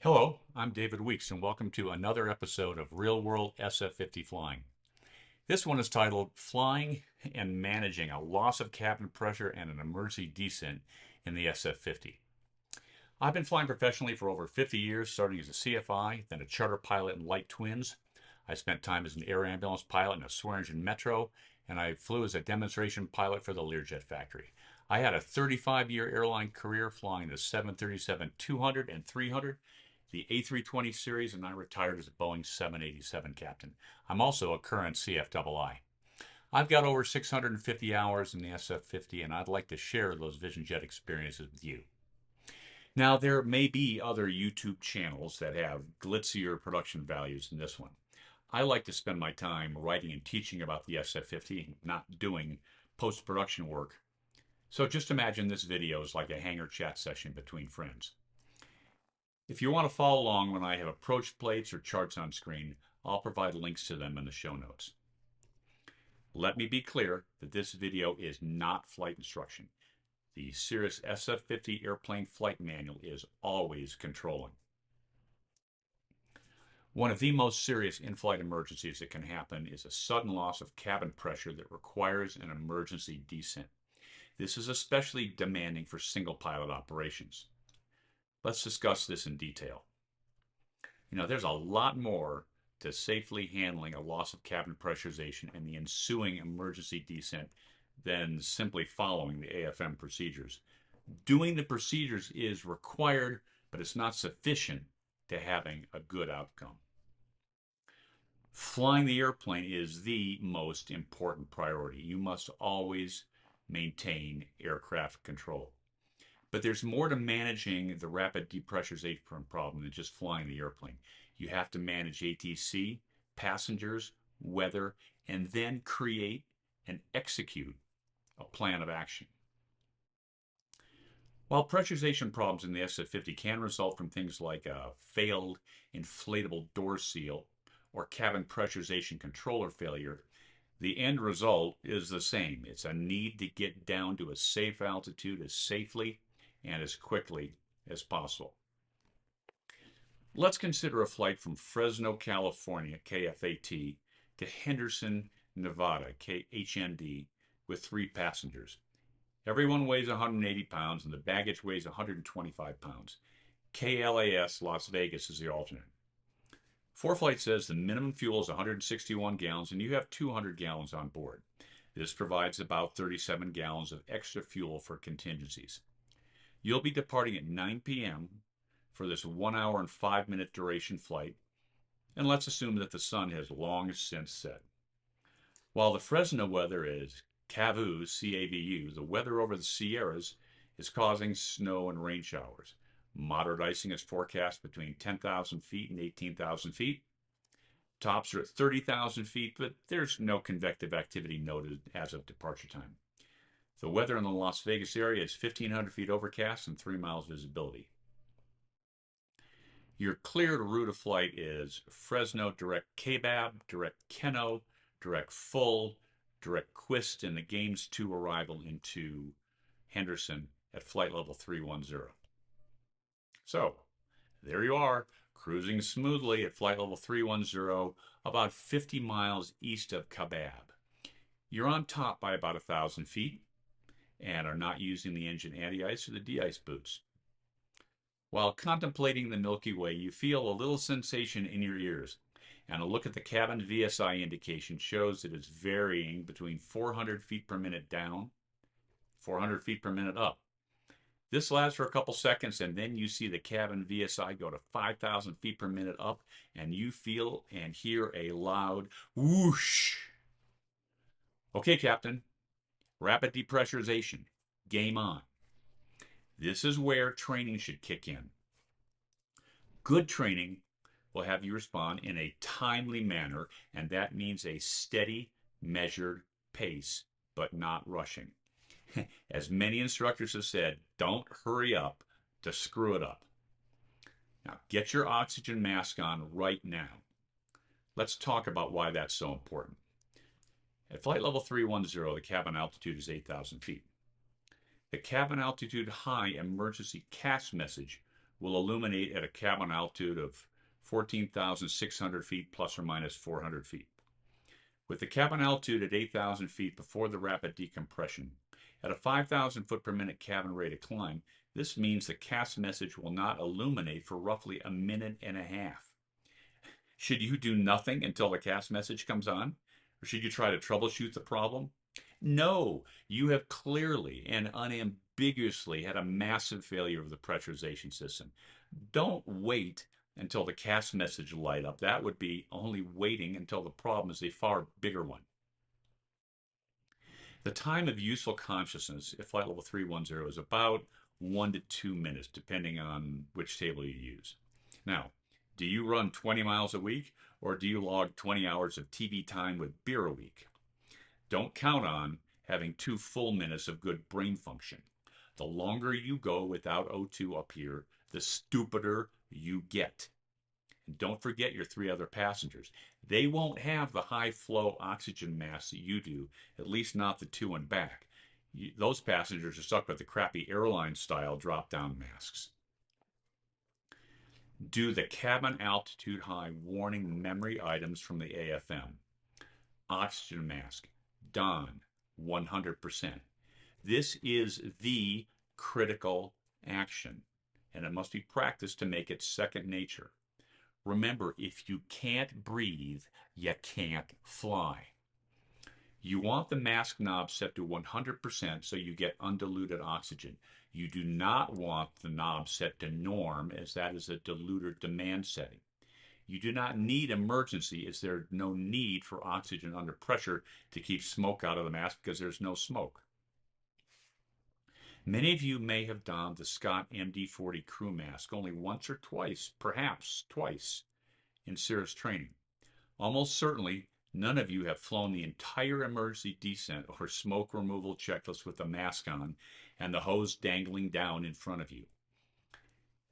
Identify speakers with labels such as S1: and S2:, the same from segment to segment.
S1: Hello, I'm David Weeks, and welcome to another episode of Real World SF50 Flying. This one is titled Flying and Managing a Loss of Cabin Pressure and an Emergency Descent in the SF50. I've been flying professionally for over 50 years, starting as a CFI, then a charter pilot in light twins. I spent time as an air ambulance pilot in a Swearingen Metro, and I flew as a demonstration pilot for the Learjet factory. I had a 35-year airline career flying the 737-200 and 300, the A320 series, and I retired as a Boeing 787 captain. I'm also a current CFII. I've got over 650 hours in the SF50, and I'd like to share those Vision Jet experiences with you. Now, there may be other YouTube channels that have glitzier production values than this one. I like to spend my time writing and teaching about the SF50, not doing post-production work. So just imagine this video is like a hangar chat session between friends. If you want to follow along when I have approach plates or charts on screen, I'll provide links to them in the show notes. Let me be clear that this video is not flight instruction. The Cirrus SF50 airplane flight manual is always controlling. One of the most serious in-flight emergencies that can happen is a sudden loss of cabin pressure that requires an emergency descent. This is especially demanding for single pilot operations. Let's discuss this in detail. There's a lot more to safely handling a loss of cabin pressurization and the ensuing emergency descent than simply following the AFM procedures. Doing the procedures is required, but it's not sufficient to having a good outcome. Flying the airplane is the most important priority. You must always maintain aircraft control. But there's more to managing the rapid depressurization problem than just flying the airplane. You have to manage ATC, passengers, weather, and then create and execute a plan of action. While pressurization problems in the SF50 can result from things like a failed inflatable door seal or cabin pressurization controller failure, the end result is the same. It's a need to get down to a safe altitude as safely and as quickly as possible. Let's consider a flight from Fresno, California, KFAT, to Henderson, Nevada, HND, with 3 passengers. Everyone weighs 180 pounds and the baggage weighs 125 pounds. KLAS Las Vegas is the alternate. ForeFlight says the minimum fuel is 161 gallons and you have 200 gallons on board. This provides about 37 gallons of extra fuel for contingencies. You'll be departing at 9 p.m. for this 1 hour and 5-minute duration flight, and let's assume that the sun has long since set. While the Fresno weather is CAVU, C-A-V-U, the weather over the Sierras is causing snow and rain showers. Moderate icing is forecast between 10,000 feet and 18,000 feet. Tops are at 30,000 feet, but there's no convective activity noted as of departure time. The weather in the Las Vegas area is 1,500 feet overcast and 3 miles visibility. Your cleared route of flight is Fresno direct KBAB, direct Keno, direct Full, direct Quist, and the Games 2 arrival into Henderson at flight level 310. So, there you are, cruising smoothly at flight level 310, about 50 miles east of KBAB. You're on top by about 1,000 feet and are not using the engine anti-ice or the de-ice boots. While contemplating the Milky Way, you feel a little sensation in your ears, and a look at the cabin VSI indication shows that it's varying between 400 feet per minute down, 400 feet per minute up. This lasts for a couple seconds, and then you see the cabin VSI go to 5,000 feet per minute up, and you feel and hear a loud whoosh. Okay, Captain, rapid depressurization, game on. This is where training should kick in. Good training will have you respond in a timely manner, and that means a steady, measured pace, but not rushing. As many instructors have said, don't hurry up to screw it up. Now, get your oxygen mask on right now. Let's talk about why that's so important. At flight level 310, the cabin altitude is 8,000 feet. The cabin altitude high emergency CAS message will illuminate at a cabin altitude of 14,600 feet plus or minus 400 feet. With the cabin altitude at 8,000 feet before the rapid decompression, at a 5,000 foot per minute cabin rate of climb, this means the CAS message will not illuminate for roughly a minute and a half. Should you do nothing until the CAS message comes on? Or should you try to troubleshoot the problem? No, you have clearly and unambiguously had a massive failure of the pressurization system. Don't wait until the CAS message light up. That would be only waiting until the problem is a far bigger one. The time of useful consciousness at flight level 310 is about 1 to 2 minutes, depending on which table you use. Now, do you run 20 miles a week, or do you log 20 hours of TV time with beer a week? Don't count on having 2 full minutes of good brain function. The longer you go without O2 up here, the stupider you get. And don't forget your 3 other passengers. They won't have the high flow oxygen mask that you do, at least not the 2 in back. Those passengers are stuck with the crappy airline style drop down masks. Do the cabin altitude high warning memory items from the AFM. Oxygen mask, don, 100%. This is the critical action, and it must be practiced to make it second nature. Remember, if you can't breathe, you can't fly. You want the mask knob set to 100% so you get undiluted oxygen. You do not want the knob set to norm, as that is a diluter demand setting. You do not need emergency, as there's no need for oxygen under pressure to keep smoke out of the mask because there's no smoke. Many of you may have donned the Scott MD-40 crew mask only once or twice, perhaps twice, in Cirrus training. Almost certainly, none of you have flown the entire emergency descent or smoke removal checklist with the mask on and the hose dangling down in front of you.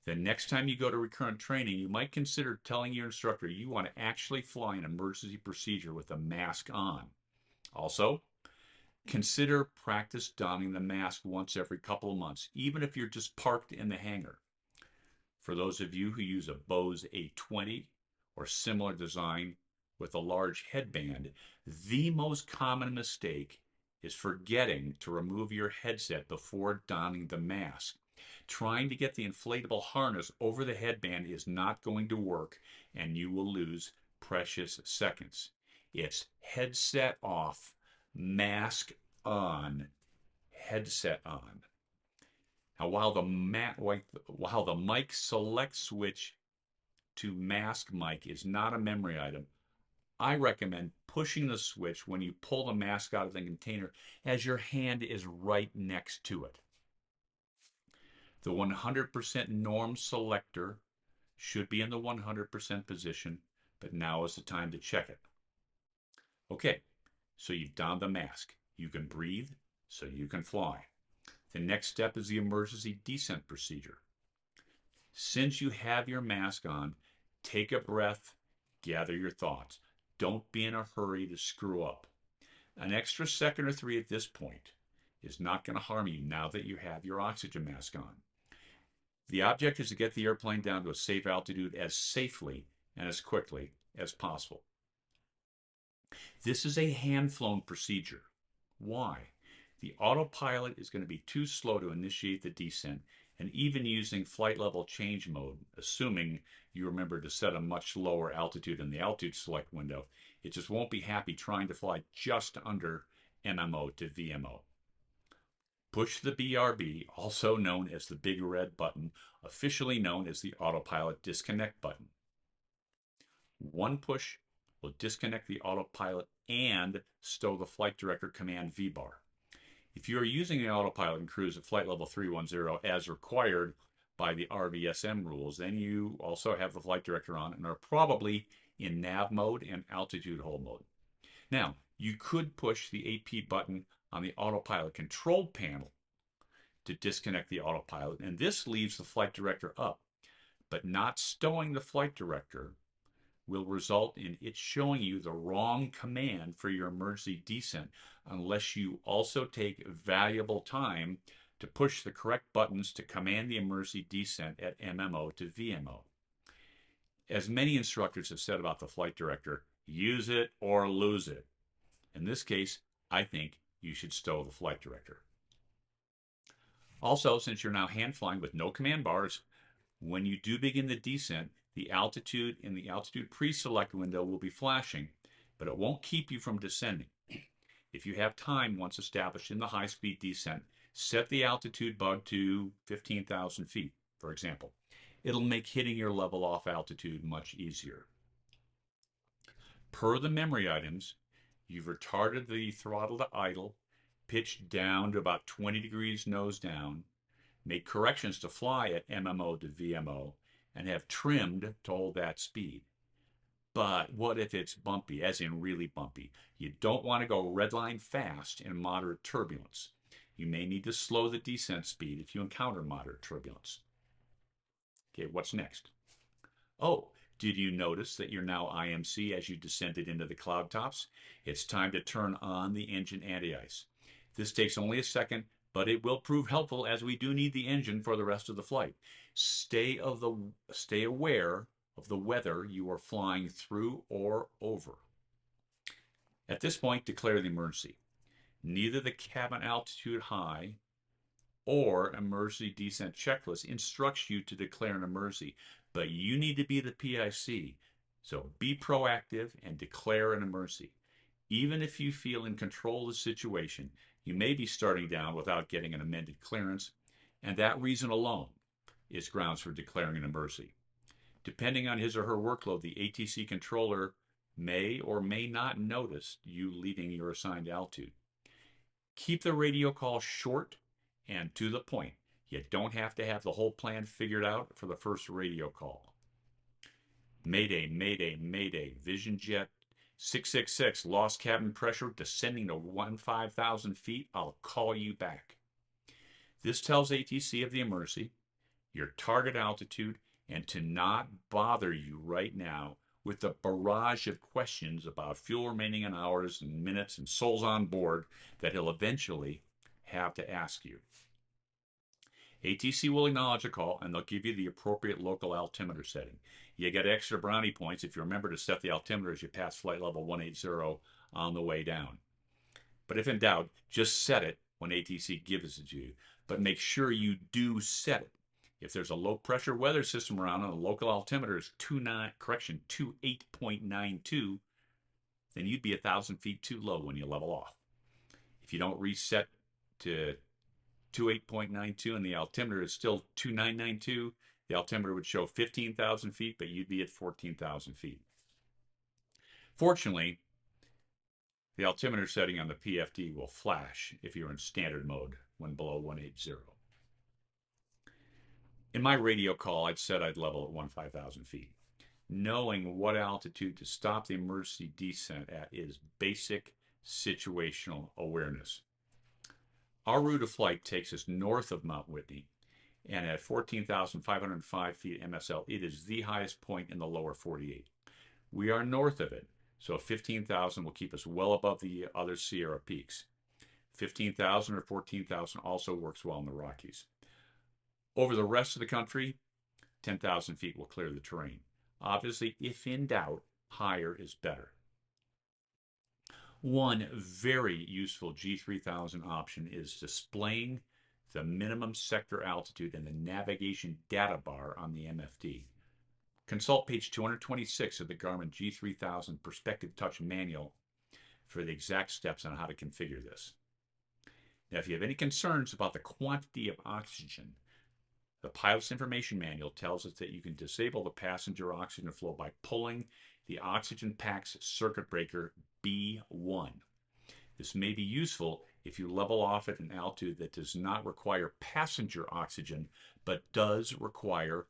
S1: The next time you go to recurrent training, you might consider telling your instructor you want to actually fly an emergency procedure with the mask on. Also, consider practice donning the mask once every couple of months, even if you're just parked in the hangar. For those of you who use a Bose A20 or similar design with a large headband, the most common mistake is forgetting to remove your headset before donning the mask. Trying to get the inflatable harness over the headband is not going to work, and you will lose precious seconds. It's headset off, mask on, headset on. Now, while the mic select switch to mask mic is not a memory item, I recommend pushing the switch when you pull the mask out of the container, as your hand is right next to it. The 100% norm selector should be in the 100% position, but now is the time to check it. Okay, so you've donned the mask. You can breathe, so you can fly. The next step is the emergency descent procedure. Since you have your mask on, take a breath, gather your thoughts. Don't be in a hurry to screw up. An extra second or 3 at this point is not going to harm you now that you have your oxygen mask on. The object is to get the airplane down to a safe altitude as safely and as quickly as possible. This is a hand-flown procedure. Why? The autopilot is going to be too slow to initiate the descent, and even using flight level change mode, assuming you remember to set a much lower altitude in the altitude select window, it just won't be happy trying to fly just under MMO to VMO. Push the BRB, also known as the big red button, officially known as the autopilot disconnect button. One push will disconnect the autopilot and stow the flight director command VBAR. If you are using the autopilot and cruise at flight level 310 as required by the RVSM rules, then you also have the flight director on and are probably in nav mode and altitude hold mode. Now, you could push the AP button on the autopilot control panel to disconnect the autopilot, and this leaves the flight director up, but not stowing the flight director will result in it showing you the wrong command for your emergency descent unless you also take valuable time to push the correct buttons to command the emergency descent at MMO to VMO. As many instructors have said about the flight director, use it or lose it. In this case, I think you should stow the flight director. Also, since you're now hand flying with no command bars, when you do begin the descent, the altitude in the altitude pre-select window will be flashing, but it won't keep you from descending. If you have time once established in the high-speed descent, set the altitude bug to 15,000 feet, for example. It'll make hitting your level off altitude much easier. Per the memory items, you've retarded the throttle to idle, pitched down to about 20 degrees nose down, made corrections to fly at MMO to VMO, and have trimmed to hold that speed. But what if it's bumpy, as in really bumpy? You don't want to go redline fast in moderate turbulence. You may need to slow the descent speed if you encounter moderate turbulence. Okay, what's next? Oh, did you notice that you're now IMC as you descended into the cloud tops? It's time to turn on the engine anti-ice. This takes only a second, but it will prove helpful as we do need the engine for the rest of the flight. Stay aware of the weather you are flying through or over. At this point, declare the emergency. Neither the cabin altitude high or emergency descent checklist instructs you to declare an emergency, but you need to be the PIC. So be proactive and declare an emergency. Even if you feel in control of the situation, you may be starting down without getting an amended clearance, and that reason alone is grounds for declaring an emergency. Depending on his or her workload, the ATC controller may or may not notice you leaving your assigned altitude. Keep the radio call short and to the point. You don't have to have the whole plan figured out for the first radio call. Mayday, mayday, mayday. Vision jet 666, lost cabin pressure, descending to 15,000 feet. I'll call you back. This tells ATC of the emergency, your target altitude, and to not bother you right now with the barrage of questions about fuel remaining in hours and minutes and souls on board that he'll eventually have to ask you. ATC will acknowledge a call, and they'll give you the appropriate local altimeter setting. You get extra brownie points if you remember to set the altimeter as you pass flight level 180 on the way down. But if in doubt, just set it when ATC gives it to you. But make sure you do set it. If there's a low pressure weather system around and the local altimeter is 28.92, then you'd be 1,000 feet too low when you level off. If you don't reset to 28.92 and the altimeter is still 2992, the altimeter would show 15,000 feet, but you'd be at 14,000 feet. Fortunately, the altimeter setting on the PFD will flash if you're in standard mode when below 180. In my radio call, I'd said I'd level at 15,000 feet. Knowing what altitude to stop the emergency descent at is basic situational awareness. Our route of flight takes us north of Mount Whitney, and at 14,505 feet MSL, it is the highest point in the lower 48. We are north of it, so 15,000 will keep us well above the other Sierra peaks. 15,000 or 14,000 also works well in the Rockies. Over the rest of the country, 10,000 feet will clear the terrain. Obviously, if in doubt, higher is better. One very useful G3000 option is displaying the minimum sector altitude in the navigation data bar on the MFD. Consult page 226 of the Garmin G3000 Perspective Touch Manual for the exact steps on how to configure this. Now, if you have any concerns about the quantity of oxygen, the pilot's information manual tells us that you can disable the passenger oxygen flow by pulling the oxygen pack's circuit breaker B1. This may be useful if you level off at an altitude that does not require passenger oxygen, but does require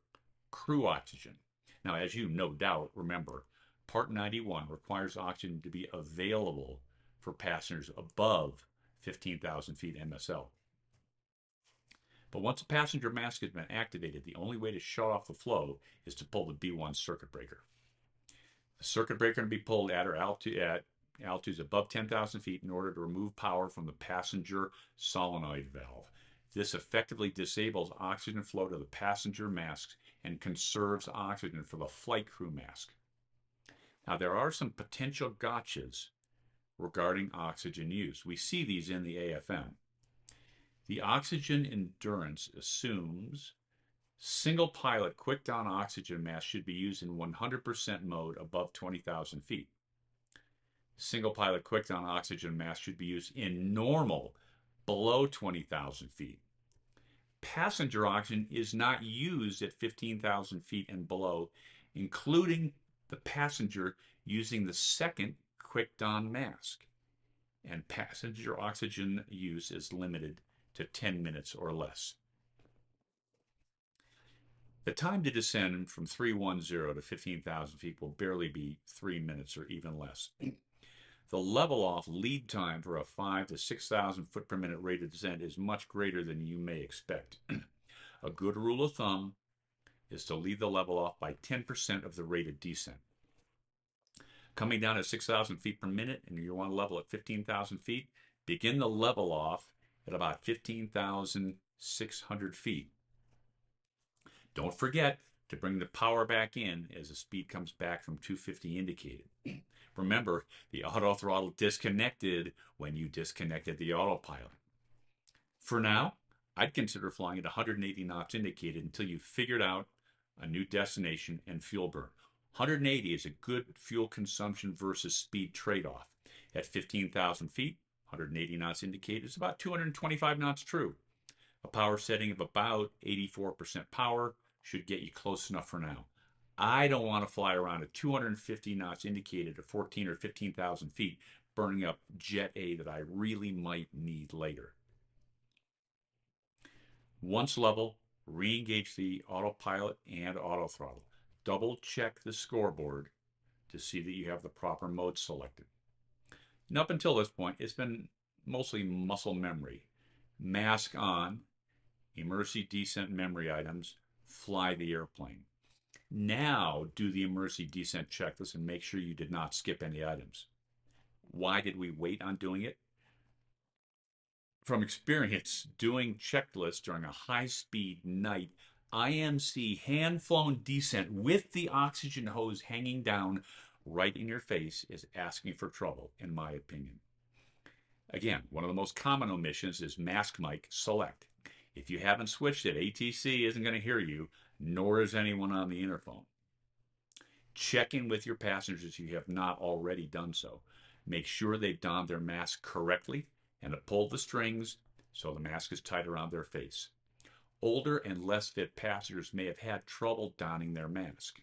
S1: crew oxygen. Now, as you no doubt remember, Part 91 requires oxygen to be available for passengers above 15,000 feet MSL. But once a passenger mask has been activated, the only way to shut off the flow is to pull the B1 circuit breaker. The circuit breaker can be pulled at altitudes above 10,000 feet in order to remove power from the passenger solenoid valve. This effectively disables oxygen flow to the passenger masks and conserves oxygen for the flight crew mask. Now, there are some potential gotchas regarding oxygen use. We see these in the AFM. The oxygen endurance assumes single pilot quick down oxygen mask should be used in 100% mode above 20,000 feet. Single pilot quick down oxygen mask should be used in normal below 20,000 feet. Passenger oxygen is not used at 15,000 feet and below, including the passenger using the second quick down mask. And passenger oxygen use is limited to 10 minutes or less. The time to descend from 310 to 15,000 feet will barely be 3 minutes or even less. The level off lead time for a 5 to 6,000 foot per minute rate of descent is much greater than you may expect. A good rule of thumb is to leave the level off by 10% of the rate of descent. Coming down at 6,000 feet per minute and you want to level at 15,000 feet, begin the level off at about 15,600 feet. Don't forget to bring the power back in as the speed comes back from 250 indicated. Remember, the auto throttle disconnected when you disconnected the autopilot. For now, I'd consider flying at 180 knots indicated until you figured out a new destination and fuel burn. 180 is a good fuel consumption versus speed trade-off. At 15,000 feet, 180 knots indicated is about 225 knots true. A power setting of about 84% power should get you close enough for now. I don't want to fly around at 250 knots indicated at 14 or 15,000 feet, burning up Jet A that I really might need later. Once level, re-engage the autopilot and auto throttle. Double check the scoreboard to see that you have the proper mode selected. And up until this point, it's been mostly muscle memory. Mask on, emergency descent memory items, fly the airplane. Now do the emergency descent checklist and make sure you did not skip any items. Why did we wait on doing it? From experience, doing checklists during a high-speed night IMC hand-flown descent with the oxygen hose hanging down right in your face is asking for trouble, in my opinion. Again, one of the most common omissions is mask mic select. If you haven't switched it, ATC isn't going to hear you, nor is anyone on the interphone. Check in with your passengers if you have not already done so. Make sure they've donned their mask correctly and have pulled the strings so the mask is tight around their face. Older and less fit passengers may have had trouble donning their mask.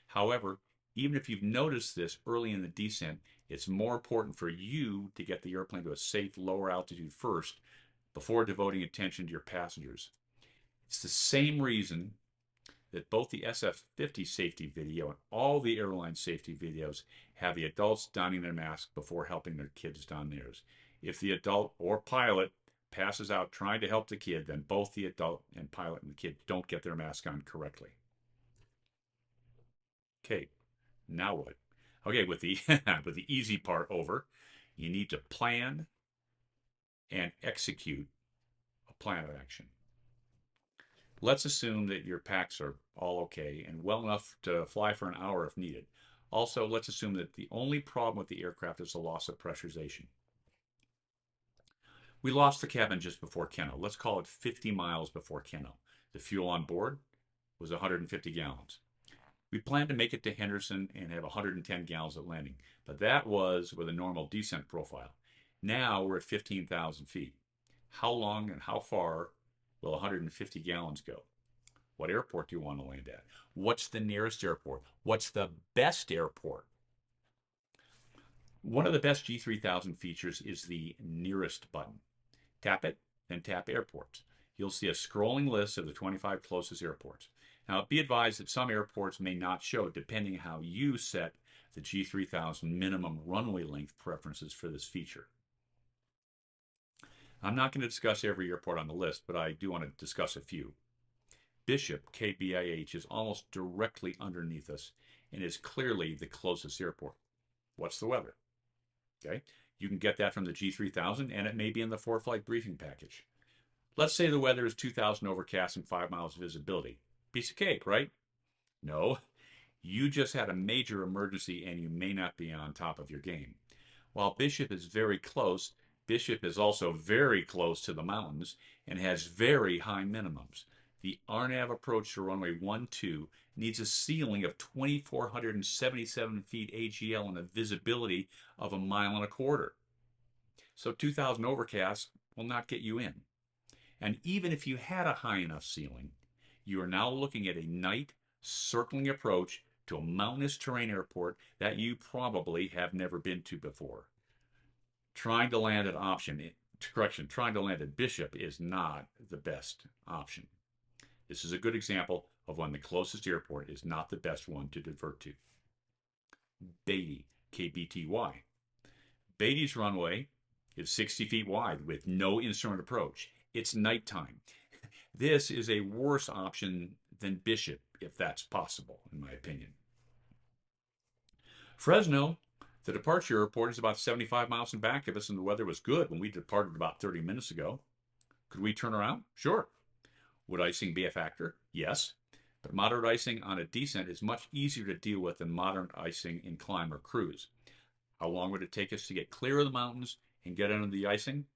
S1: However, even if you've noticed this early in the descent, it's more important for you to get the airplane to a safe lower altitude first before devoting attention to your passengers. It's the same reason that both the SF50 safety video and all the airline safety videos have the adults donning their mask before helping their kids don theirs. If the adult or pilot passes out trying to help the kid, then both the adult and pilot and the kid don't get their mask on correctly. Okay, now what? Okay, with the with the easy part over, you need to plan and execute a plan of action. Let's assume that your packs are all okay and well enough to fly for an hour if needed. Also, let's assume that the only problem with the aircraft is the loss of pressurization. We lost the cabin just before Keno. Let's call it 50 miles before Keno. The fuel on board was 150 gallons. We planned to make it to Henderson and have 110 gallons at landing, but that was with a normal descent profile. Now we're at 15,000 feet. How long and how far will 150 gallons go? What airport do you want to land at? What's the nearest airport? What's the best airport? One of the best G3000 features is the nearest button. Tap it, then tap airports. You'll see a scrolling list of the 25 closest airports. Now, be advised that some airports may not show depending how you set the G3000 minimum runway length preferences for this feature. I'm not going to discuss every airport on the list, but I do want to discuss a few. Bishop, KBIH, is almost directly underneath us and is clearly the closest airport. What's the weather? Okay, you can get that from the G3000 and it may be in the 4-flight briefing package. Let's say the weather is 2,000 overcast and 5 miles visibility. Piece of cake, right? No, you just had a major emergency and you may not be on top of your game. While Bishop is very close, Bishop is also very close to the mountains and has very high minimums. The RNAV approach to runway 12 needs a ceiling of 2,477 feet AGL and a visibility of 1.25 miles. So 2,000 overcast will not get you in. And even if you had a high enough ceiling, you are now looking at a night circling approach to a mountainous terrain airport that you probably have never been to before. Trying to land at Bishop is not the best option. This is a good example of when the closest airport is not the best one to divert to. Beatty, KBTY. Beatty's runway is 60 feet wide with no instrument approach. It's nighttime. This is a worse option than Bishop, if that's possible, in my opinion. Fresno, the departure airport, is about 75 miles in back of us, and the weather was good when we departed about 30 minutes ago. Could we turn around? Sure. Would icing be a factor? Yes. But moderate icing on a descent is much easier to deal with than moderate icing in climb or cruise. How long would it take us to get clear of the mountains and get under the icing?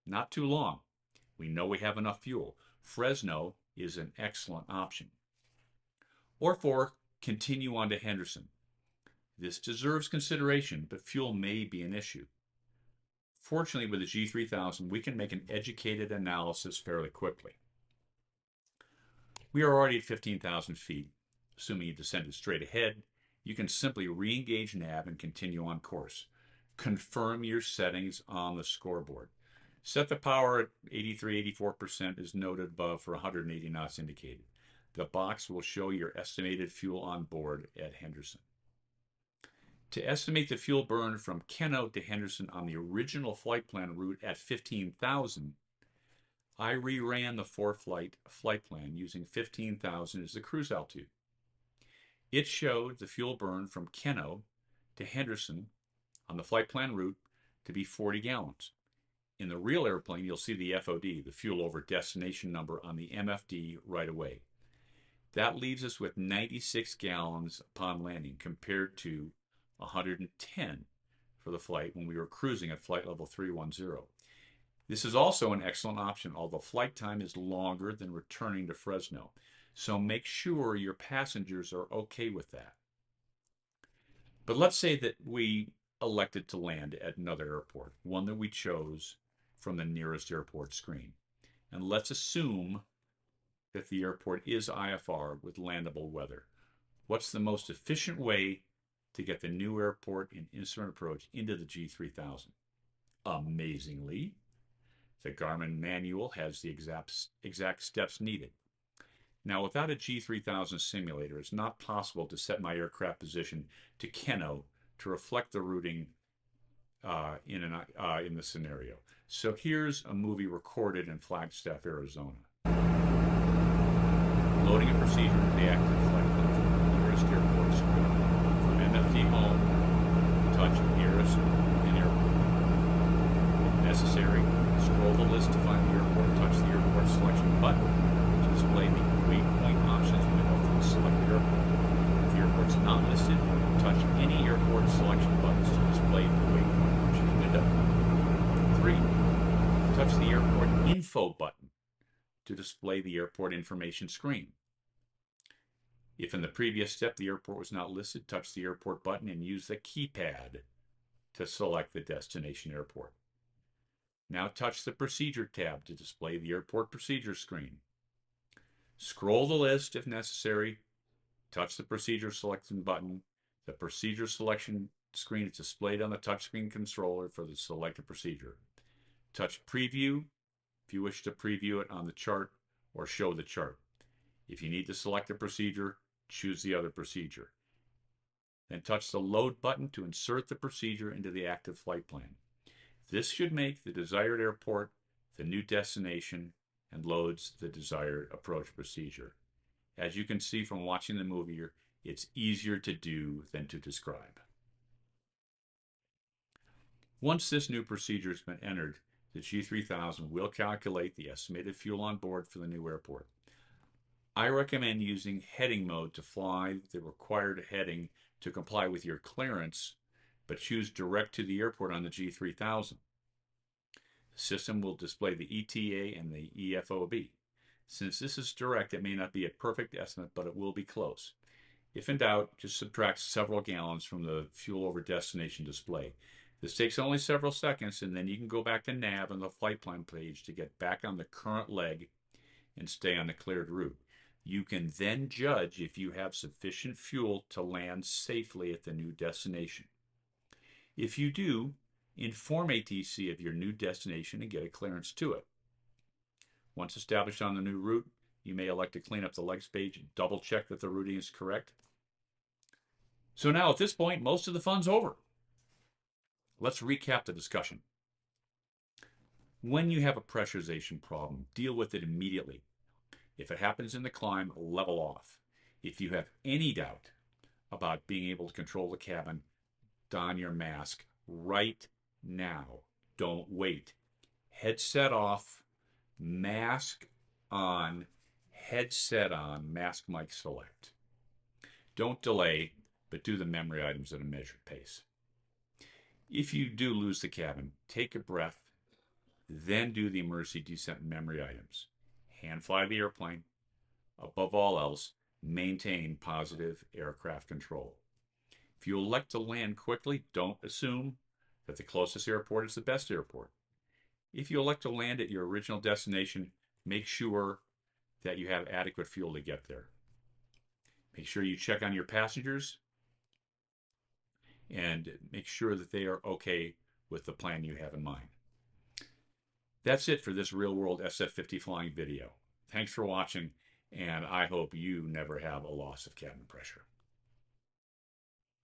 S1: Not too long. We know we have enough fuel. Fresno is an excellent option. Or 4, continue on to Henderson. This deserves consideration, but fuel may be an issue. Fortunately, with the G3000, we can make an educated analysis fairly quickly. We are already at 15,000 feet. Assuming you descended straight ahead, you can simply re-engage nav and continue on course. Confirm your settings on the scoreboard. Set the power at 83-84% as noted above for 180 knots indicated. The box will show your estimated fuel on board at Henderson. To estimate the fuel burn from Keno to Henderson on the original flight plan route at 15,000, I reran the flight plan using 15,000 as the cruise altitude. It showed the fuel burn from Keno to Henderson on the flight plan route to be 40 gallons. In the real airplane, you'll see the FOD, the fuel over destination number, on the MFD right away. That leaves us with 96 gallons upon landing compared to 110 for the flight when we were cruising at flight level 310. This is also an excellent option, although flight time is longer than returning to Fresno. So make sure your passengers are okay with that. But let's say that we elected to land at another airport, one that we chose from the nearest airport screen. And let's assume that the airport is IFR with landable weather. What's the most efficient way to get the new airport and instrument approach into the G3000? Amazingly, the Garmin manual has the exact steps needed. Now, without a G3000 simulator, it's not possible to set my aircraft position to Keno to reflect the routing in the scenario. So here's a movie recorded in Flagstaff, Arizona. Loading a procedure to the active flight plan from the nearest airport screen. From MFD home, touch nearest and airport. If necessary, scroll the list to find the airport, touch the airport selection button to display the waypoint options window for the selected airport. If the airport's not listed, touch any airport selection buttons to display the waypoint options window. 3. Touch the airport info button to display the airport information screen. If in the previous step the airport was not listed, touch the airport button and use the keypad to select the destination airport. Now touch the Procedure tab to display the airport procedure screen. Scroll the list if necessary. Touch the Procedure selection button. The procedure selection screen is displayed on the touchscreen controller for the selected procedure. Touch Preview if you wish to preview it on the chart or show the chart. If you need to select a procedure, choose the other procedure. Then touch the Load button to insert the procedure into the active flight plan. This should make the desired airport the new destination and loads the desired approach procedure. As you can see from watching the movie, it's easier to do than to describe. Once this new procedure has been entered, the G3000 will calculate the estimated fuel on board for the new airport. I recommend using heading mode to fly the required heading to comply with your clearance, but choose direct to the airport on the G3000. The system will display the ETA and the EFOB. Since this is direct, it may not be a perfect estimate, but it will be close. If in doubt, just subtract several gallons from the fuel over destination display. This takes only several seconds, and then you can go back to nav on the flight plan page to get back on the current leg and stay on the cleared route. You can then judge if you have sufficient fuel to land safely at the new destination. If you do, inform ATC of your new destination and get a clearance to it. Once established on the new route, you may elect to clean up the legs page and double check that the routing is correct. So now at this point, most of the fun's over. Let's recap the discussion. When you have a pressurization problem, deal with it immediately. If it happens in the climb, level off. If you have any doubt about being able to control the cabin, don your mask right now. Don't wait. Headset off, mask on, headset on, mask mic select. Don't delay, but do the memory items at a measured pace. If you do lose the cabin, take a breath, then do the emergency descent memory items. Hand fly the airplane. Above all else, maintain positive aircraft control. If you elect to land quickly, don't assume that the closest airport is the best airport. If you elect to land at your original destination, make sure that you have adequate fuel to get there. Make sure you check on your passengers and make sure that they are okay with the plan you have in mind. That's it for this real-world SF50 flying video. Thanks for watching, and I hope you never have a loss of cabin pressure.